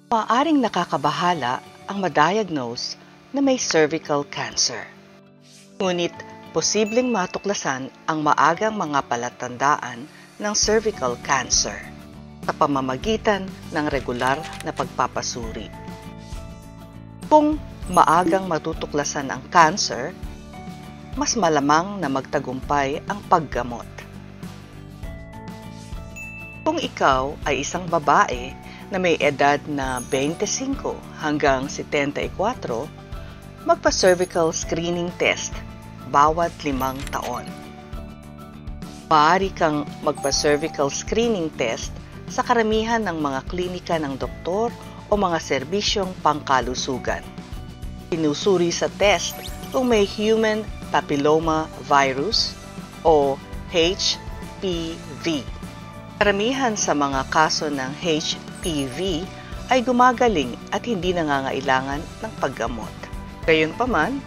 Maaaring nakakabahala ang ma-diagnose na may cervical cancer. Ngunit posibleng matuklasan ang maagang mga palatandaan ng cervical cancer sa pamamagitan ng regular na pagpapasuri. Kung maagang matutuklasan ang cancer, mas malamang na magtagumpay ang paggamot. Kung ikaw ay isang babae na may edad na 25 hanggang 74, magpa-cervical screening test bawat 5 taon. Maaari kang magpa-cervical screening test sa karamihan ng mga klinika ng doktor o mga serbisyong pangkalusugan. Sinusuri sa test kung may human papilloma virus o HPV. Karamihan sa mga kaso ng HPV ay gumagaling at hindi nangangailangan ng paggamot. Gayunpaman,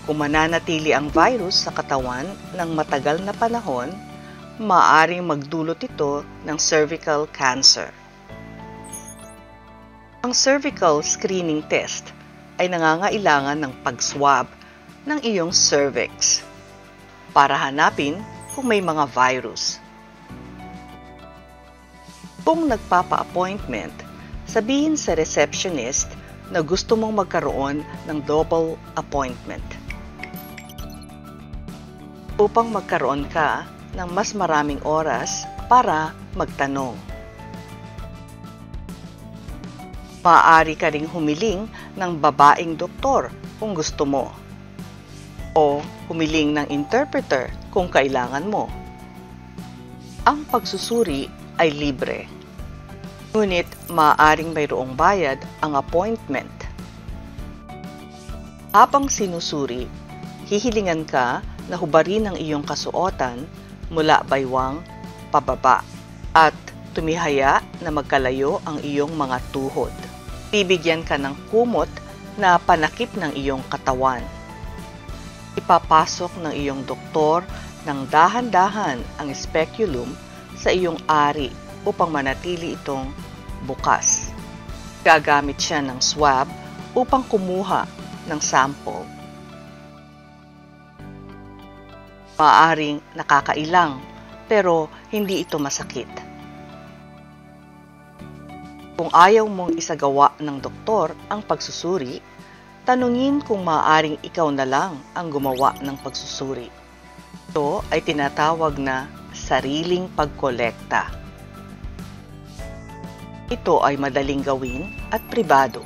kung mananatili ang virus sa katawan ng matagal na panahon, maaaring magdulot ito ng cervical cancer. Ang cervical screening test ay nangangailangan ng pag-swab ng iyong cervix para hanapin kung may mga virus. Kung nagpapa-appointment, sabihin sa receptionist na gusto mong magkaroon ng double appointment upang magkaroon ka ng mas maraming oras para magtanong. Maaari ka ring humiling ng babaeng doktor kung gusto mo o humiling ng interpreter kung kailangan mo. Ang pagsusuri ay libre, ngunit maaaring mayroong bayad ang appointment. Habang sinusuri, hihilingan ka na hubarin ang iyong kasuotan mula baywang pababa at tumihaya na magkalayo ang iyong mga tuhod. Bibigyan ka ng kumot na panakip ng iyong katawan. Ipapasok ng iyong doktor ng dahan-dahan ang speculum sa iyong ari upang manatili itong bukas. Gagamit siya ng swab upang kumuha ng sample. Maaaring nakakailang pero hindi ito masakit. Kung ayaw mong isagawa ng doktor ang pagsusuri, tanungin kung maaaring ikaw na lang ang gumawa ng pagsusuri. Ito ay tinatawag na sariling pagkolekta. Ito ay madaling gawin at pribado.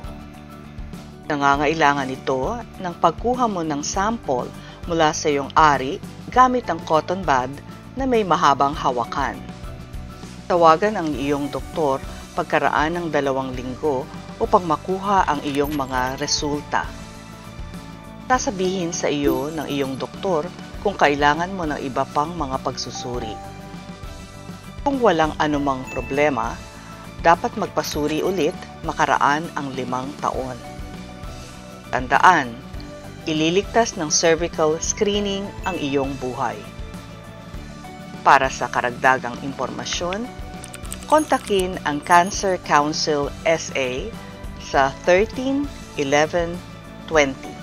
Nangangailangan ito ng pagkuha mo ng sample mula sa iyong ari gamit ang cotton bud na may mahabang hawakan. Tawagan ang iyong doktor pagkaraan ng 2 linggo upang makuha ang iyong mga resulta. Sasabihin sa iyo ng iyong doktor kung kailangan mo ng iba pang mga pagsusuri. Kung walang anumang problema, dapat magpasuri ulit makaraan ang 5 taon. Tandaan, ililigtas ng cervical screening ang iyong buhay. Para sa karagdagang impormasyon, kontakin ang Cancer Council SA sa 13 11 20.